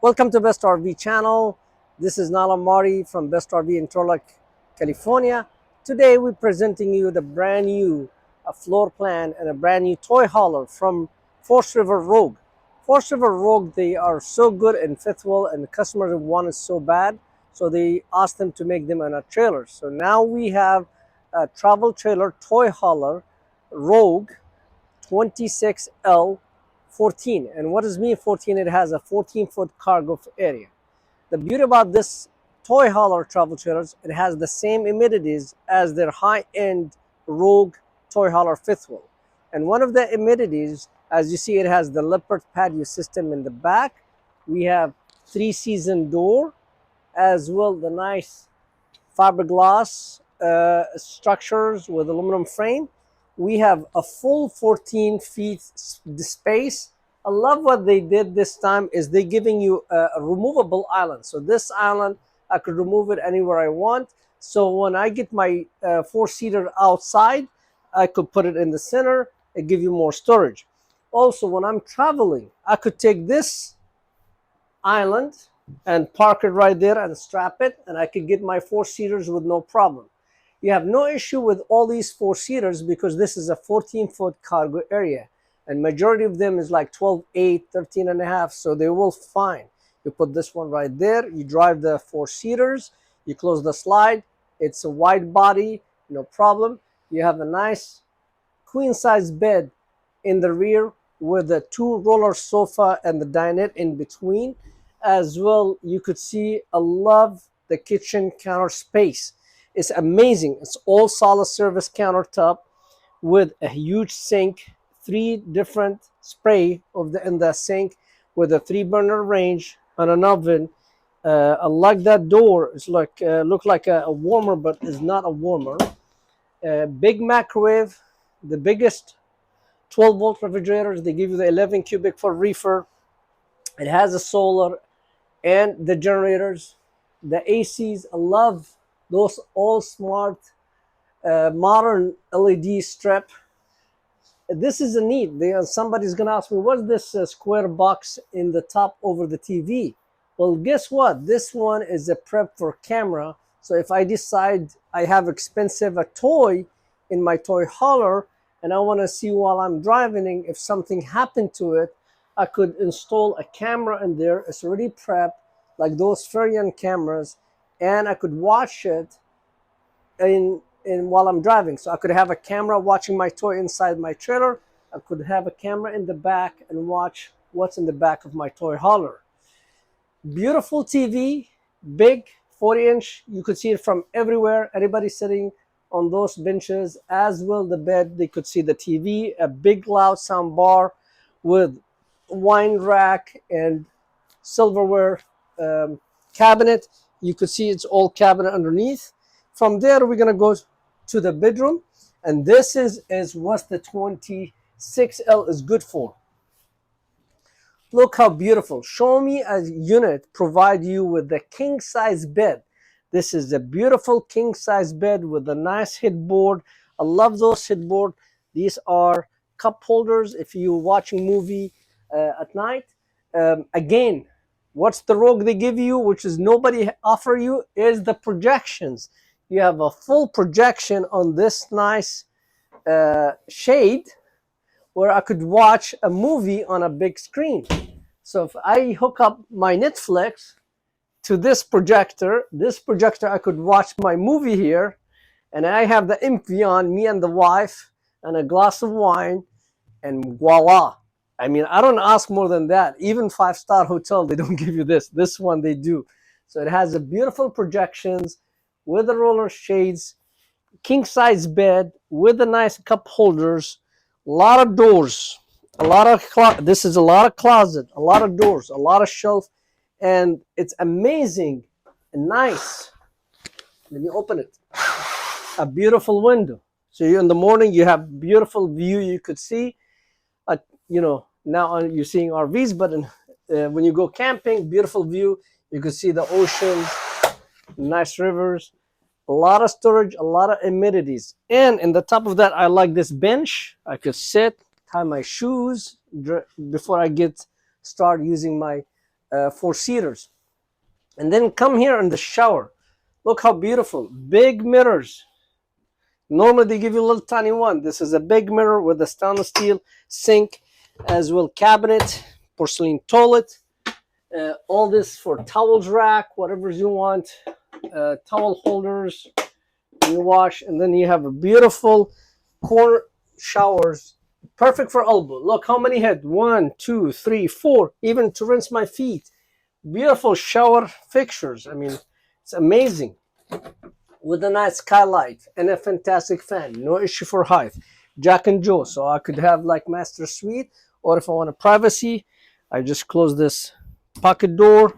Welcome to Best RV channel. This is Nala Mari from Best RV in Turlock, California. Today we're presenting you the brand new floor plan and a brand new toy hauler from Forest River Rogue. Forest River Rogue, they are so good in fifth wheel and the customers want it so bad, so they asked them to make them in a trailer. So now we have a travel trailer toy hauler Rogue 26L 14. And what does mean 14? It has a 14-foot cargo area. The beauty about this toy hauler travel trailers, it has the same amenities as their high-end Rogue toy hauler fifth wheel. And one of the amenities, as you see, it has the Leopard patio system in the back. We have 3-season door, as well the nice fiberglass structures with aluminum frame. We have a full 14 feet space. I love what they did this time is they giving you a removable island. So this island, I could remove it anywhere I want. So when I get my four-seater outside, I could put it in the center and give you more storage. Also, when I'm traveling, I could take this island and park it right there and strap it, and I could get my four-seaters with no problem. You have no issue with all these four-seaters because this is a 14-foot cargo area, and majority of them is like 12.8, 13 and a half, so they will fine. You put this one right there, you drive the four-seaters, you close the slide, it's a wide body, no problem. You have a nice queen-size bed in the rear with a 2-roller sofa and the dinette in between. As well, you could see, I love the kitchen counter space. It's amazing. It's all solid surface countertop with a huge sink, 3 different spray in the sink with a 3-burner range and an oven. I like that door. It's like look like a warmer, but it's not a warmer. Big microwave, the biggest 12-volt refrigerators. They give you the 11 cubic for reefer. It has a solar and the generators, the ACs. I love those all smart modern LED strip. This is a neat. Somebody's gonna ask me, what's this square box in the top over the TV? Well, guess what? This one is a prep for camera. So if I decide I have expensive a toy in my toy hauler and I want to see while I'm driving if something happened to it, I could install a camera in there. It's already prepped, like those Furrion cameras, and I could watch it in while I'm driving. So I could have a camera watching my toy inside my trailer. I could have a camera in the back and watch what's in the back of my toy hauler. Beautiful TV, big 40-inch. You could see it from everywhere. Anybody sitting on those benches, as well the bed, they could see the TV. A big loud sound bar with wine rack and silverware cabinet. You could see it's all cabinet underneath. From there, we're gonna go to the bedroom, and this is what the 26L is good for. Look how beautiful. Show me a unit provide you with the king size bed. This is a beautiful king size bed with a nice headboard. I love those headboard. These are cup holders if you're watching movie at night. Again, what's the Rogue they give you, which is nobody offer you, is the projections. You have a full projection on this nice shade where I could watch a movie on a big screen. So if I hook up my Netflix to this projector I could watch my movie here, and I have the MV on, me and the wife, and a glass of wine, and voila. I mean, I don't ask more than that. Even 5-star hotel, they don't give you this. This one they do. So it has a beautiful projections with the roller shades, king size bed with the nice cup holders, a lot of doors, this is a lot of closet, a lot of doors, a lot of shelf, and it's amazing and nice. Let me open it. A beautiful window. So you in the morning you have beautiful view. You could see, now you're seeing RVs, but when you go camping, beautiful view. You could see the ocean, nice rivers, a lot of storage, a lot of amenities. And in the top of that, I like this bench. I could sit, tie my shoes before I start using my 4-seaters. And then come here in the shower. Look how beautiful. Big mirrors. Normally they give you a little tiny one. This is a big mirror with a stainless steel sink, as well cabinet, porcelain toilet. All this for towels rack, whatever you want. Towel holders, you wash, and then you have a beautiful corner showers, perfect for elbow. Look how many head, 1, 2, 3, 4, even to rinse my feet. Beautiful shower fixtures. I mean, it's amazing, with a nice skylight and a fantastic fan. No issue for height. Jack and Joe, so I could have like master suite, or if I want a privacy, I just close this pocket door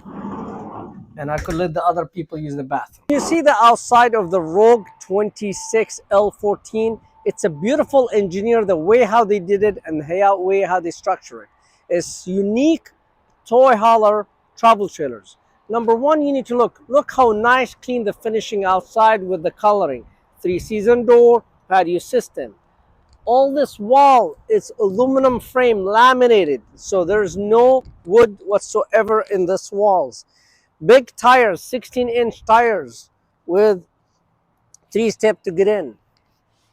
and I could let the other people use the bathroom. You see the outside of the Rogue 26L14. It's a beautiful engineer, the way how they did it and the way how they structure it. It's unique toy hauler travel trailers. Number one, you need to look how nice, clean the finishing outside with the coloring. 3-season door, patio system. All this wall is aluminum frame laminated, so there's no wood whatsoever in this walls. Big tires, 16-inch tires with 3-step to get in.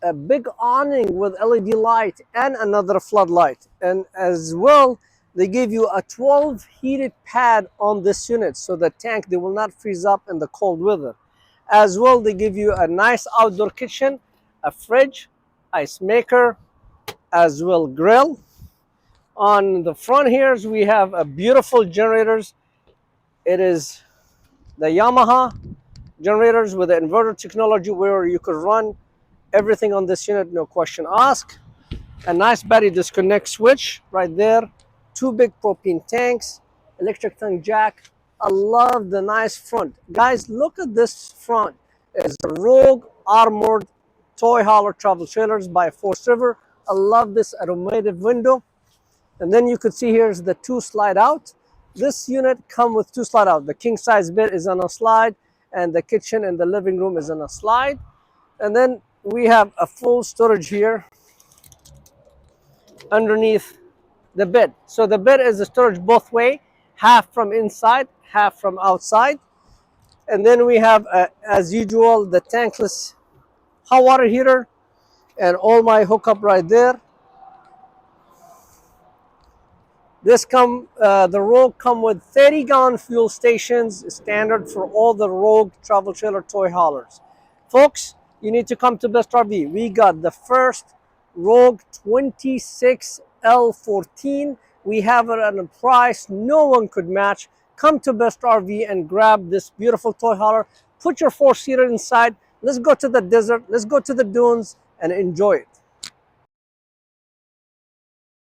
A big awning with LED light and another floodlight. And as well, they give you a 12 heated pad on this unit, so the tank, they will not freeze up in the cold weather. As well, they give you a nice outdoor kitchen, a fridge, ice maker, as well grill. On the front here, we have a beautiful generators. It is the Yamaha generators with the inverter technology, where you could run everything on this unit, no question asked. A nice battery disconnect switch right there. 2 big propane tanks, electric tank jack. I love the nice front. Guys, look at this front. It's a Rogue armored toy hauler travel trailers by Forest River. I love this automated window. And then you could see here's the 2 slide out. This unit come with 2 slide out. The king size bed is on a slide, and the kitchen and the living room is on a slide. And then we have a full storage here underneath the bed. So the bed is a storage both way, half from inside, half from outside. And then we have, as usual, the tankless hot water heater and all my hookup right there. The Rogue come with 30-gallon fuel stations, standard for all the Rogue travel trailer toy haulers. Folks, you need to come to Best RV. We got the first Rogue 26L14. We have it at a price no one could match. Come to Best RV and grab this beautiful toy hauler. Put your 4-seater inside. Let's go to the desert. Let's go to the dunes and enjoy it.